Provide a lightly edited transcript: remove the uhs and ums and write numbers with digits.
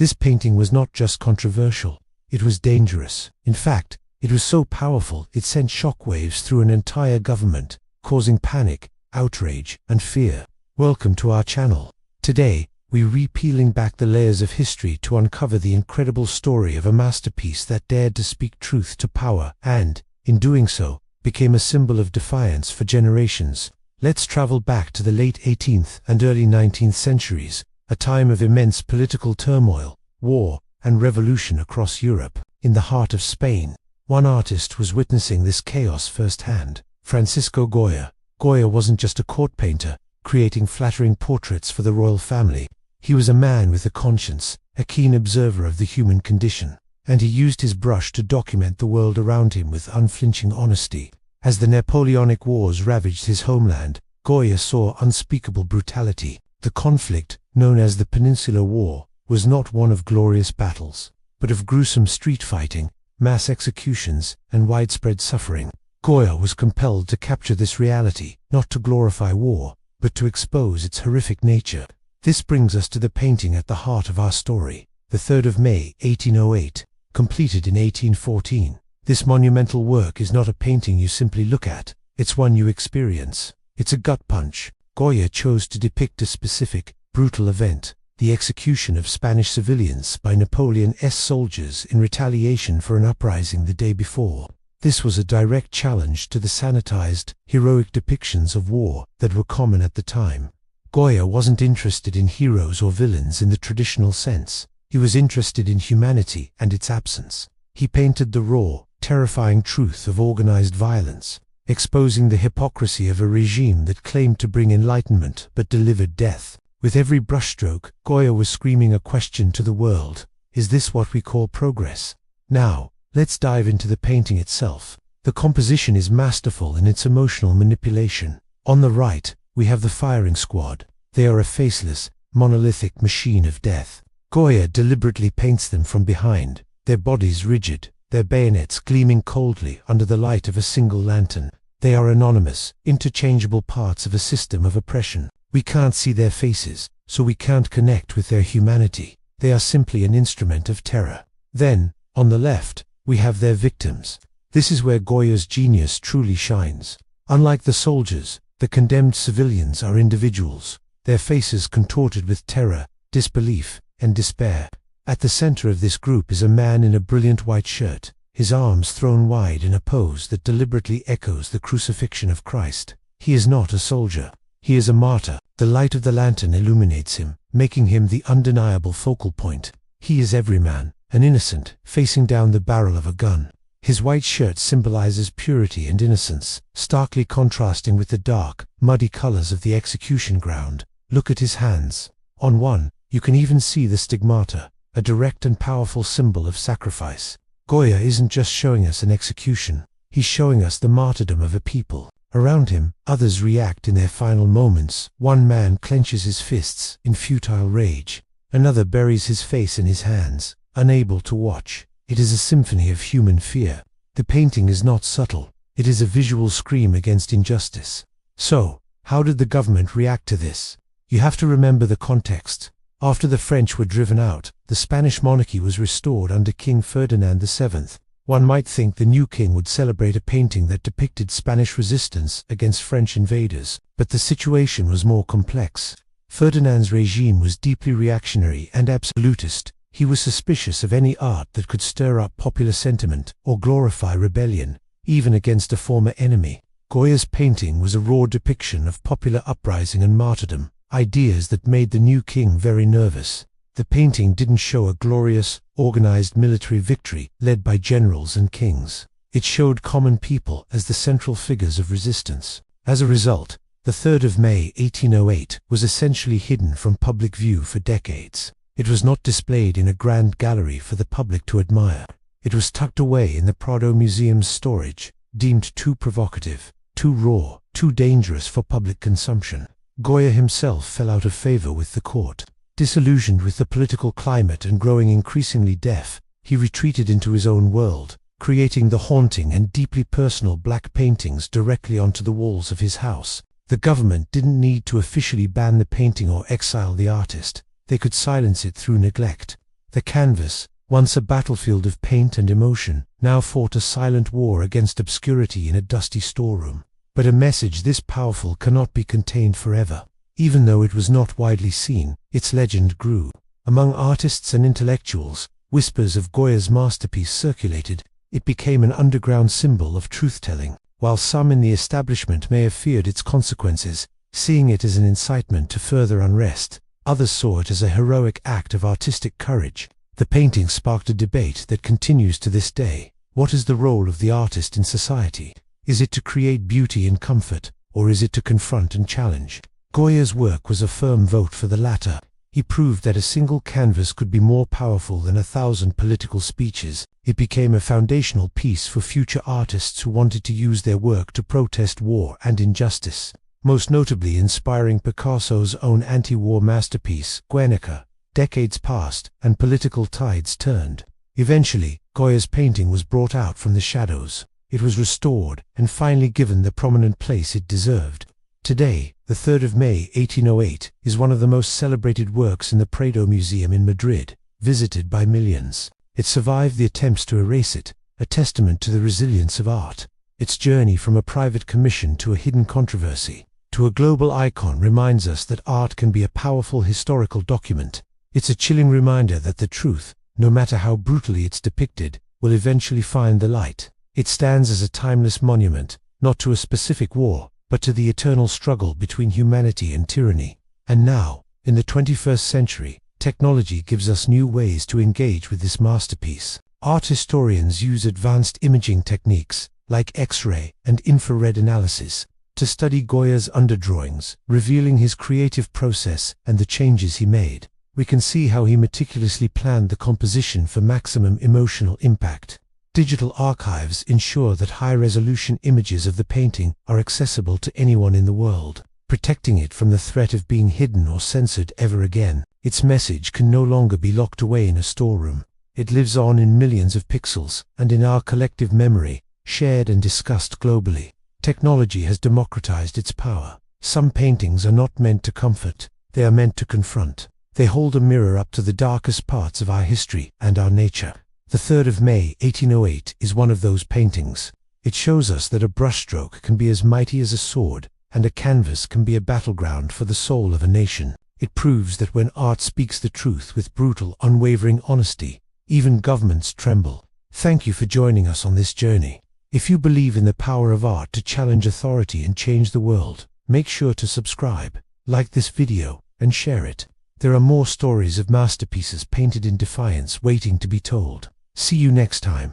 This painting was not just controversial, it was dangerous. In fact, it was so powerful it sent shockwaves through an entire government, causing panic, outrage, and fear. Welcome to our channel. Today, we're peeling back the layers of history to uncover the incredible story of a masterpiece that dared to speak truth to power and, in doing so, became a symbol of defiance for generations. Let's travel back to the late 18th and early 19th centuries, a time of immense political turmoil, war, and revolution across Europe. In the heart of Spain, one artist was witnessing this chaos firsthand: Francisco Goya. Goya wasn't just a court painter, creating flattering portraits for the royal family. He was a man with a conscience, a keen observer of the human condition, and he used his brush to document the world around him with unflinching honesty. As the Napoleonic Wars ravaged his homeland, Goya saw unspeakable brutality. The conflict, known as the Peninsular War, was not one of glorious battles, but of gruesome street fighting, mass executions, and widespread suffering. Goya was compelled to capture this reality, not to glorify war, but to expose its horrific nature. This brings us to the painting at the heart of our story, the 3rd of May, 1808, completed in 1814. This monumental work is not a painting you simply look at, it's one you experience. It's a gut punch. Goya chose to depict a specific, brutal event, the execution of Spanish civilians by Napoleon's soldiers in retaliation for an uprising the day before. This was a direct challenge to the sanitized, heroic depictions of war that were common at the time. Goya wasn't interested in heroes or villains in the traditional sense. He was interested in humanity and its absence. He painted the raw, terrifying truth of organized violence, exposing the hypocrisy of a regime that claimed to bring enlightenment but delivered death. With every brushstroke, Goya was screaming a question to the world: is this what we call progress? Now, let's dive into the painting itself. The composition is masterful in its emotional manipulation. On the right, we have the firing squad. They are a faceless, monolithic machine of death. Goya deliberately paints them from behind, their bodies rigid, their bayonets gleaming coldly under the light of a single lantern. They are anonymous, interchangeable parts of a system of oppression. We can't see their faces, so we can't connect with their humanity. They are simply an instrument of terror. Then, on the left, we have their victims. This is where Goya's genius truly shines. Unlike the soldiers, the condemned civilians are individuals, their faces contorted with terror, disbelief, and despair. At the center of this group is a man in a brilliant white shirt, his arms thrown wide in a pose that deliberately echoes the crucifixion of Christ. He is not a soldier. He is a martyr. The light of the lantern illuminates him, making him the undeniable focal point. He is everyman, an innocent, facing down the barrel of a gun. His white shirt symbolizes purity and innocence, starkly contrasting with the dark, muddy colors of the execution ground. Look at his hands. On one, you can even see the stigmata, a direct and powerful symbol of sacrifice. Goya isn't just showing us an execution, he's showing us the martyrdom of a people. Around him, others react in their final moments. One man clenches his fists in futile rage. Another buries his face in his hands, unable to watch. It is a symphony of human fear. The painting is not subtle. It is a visual scream against injustice. So, how did the government react to this? You have to remember the context. After the French were driven out, the Spanish monarchy was restored under King Ferdinand VII. One might think the new king would celebrate a painting that depicted Spanish resistance against French invaders, but the situation was more complex. Ferdinand's regime was deeply reactionary and absolutist. He was suspicious of any art that could stir up popular sentiment or glorify rebellion, even against a former enemy. Goya's painting was a raw depiction of popular uprising and martyrdom, ideas that made the new king very nervous. The painting didn't show a glorious, organized military victory led by generals and kings. It showed common people as the central figures of resistance. As a result, the 3rd of May 1808 was essentially hidden from public view for decades. It was not displayed in a grand gallery for the public to admire. It was tucked away in the Prado Museum's storage, deemed too provocative, too raw, too dangerous for public consumption. Goya himself fell out of favor with the court. Disillusioned with the political climate and growing increasingly deaf, he retreated into his own world, creating the haunting and deeply personal black paintings directly onto the walls of his house. The government didn't need to officially ban the painting or exile the artist. They could silence it through neglect. The canvas, once a battlefield of paint and emotion, now fought a silent war against obscurity in a dusty storeroom. But a message this powerful cannot be contained forever. Even though it was not widely seen, its legend grew. Among artists and intellectuals, whispers of Goya's masterpiece circulated. It became an underground symbol of truth-telling. While some in the establishment may have feared its consequences, seeing it as an incitement to further unrest, others saw it as a heroic act of artistic courage. The painting sparked a debate that continues to this day. What is the role of the artist in society? Is it to create beauty and comfort, or is it to confront and challenge? Goya's work was a firm vote for the latter. He proved that a single canvas could be more powerful than 1,000 political speeches. It became a foundational piece for future artists who wanted to use their work to protest war and injustice, most notably inspiring Picasso's own anti-war masterpiece, Guernica. Decades passed, and political tides turned. Eventually, Goya's painting was brought out from the shadows. It was restored, and finally given the prominent place it deserved. Today, the 3rd of May 1808, is one of the most celebrated works in the Prado Museum in Madrid, visited by millions. It survived the attempts to erase it, a testament to the resilience of art. Its journey from a private commission to a hidden controversy, to a global icon reminds us that art can be a powerful historical document. It's a chilling reminder that the truth, no matter how brutally it's depicted, will eventually find the light. It stands as a timeless monument, not to a specific war, but to the eternal struggle between humanity and tyranny. And now, in the 21st century, technology gives us new ways to engage with this masterpiece. Art historians use advanced imaging techniques, like X-ray and infrared analysis, to study Goya's underdrawings, revealing his creative process and the changes he made. We can see how he meticulously planned the composition for maximum emotional impact. Digital archives ensure that high-resolution images of the painting are accessible to anyone in the world, protecting it from the threat of being hidden or censored ever again. Its message can no longer be locked away in a storeroom. It lives on in millions of pixels, and in our collective memory, shared and discussed globally. Technology has democratized its power. Some paintings are not meant to comfort, they are meant to confront. They hold a mirror up to the darkest parts of our history and our nature. The 3rd of May 1808 is one of those paintings. It shows us that a brushstroke can be as mighty as a sword, and a canvas can be a battleground for the soul of a nation. It proves that when art speaks the truth with brutal, unwavering honesty, even governments tremble. Thank you for joining us on this journey. If you believe in the power of art to challenge authority and change the world, make sure to subscribe, like this video, and share it. There are more stories of masterpieces painted in defiance waiting to be told. See you next time.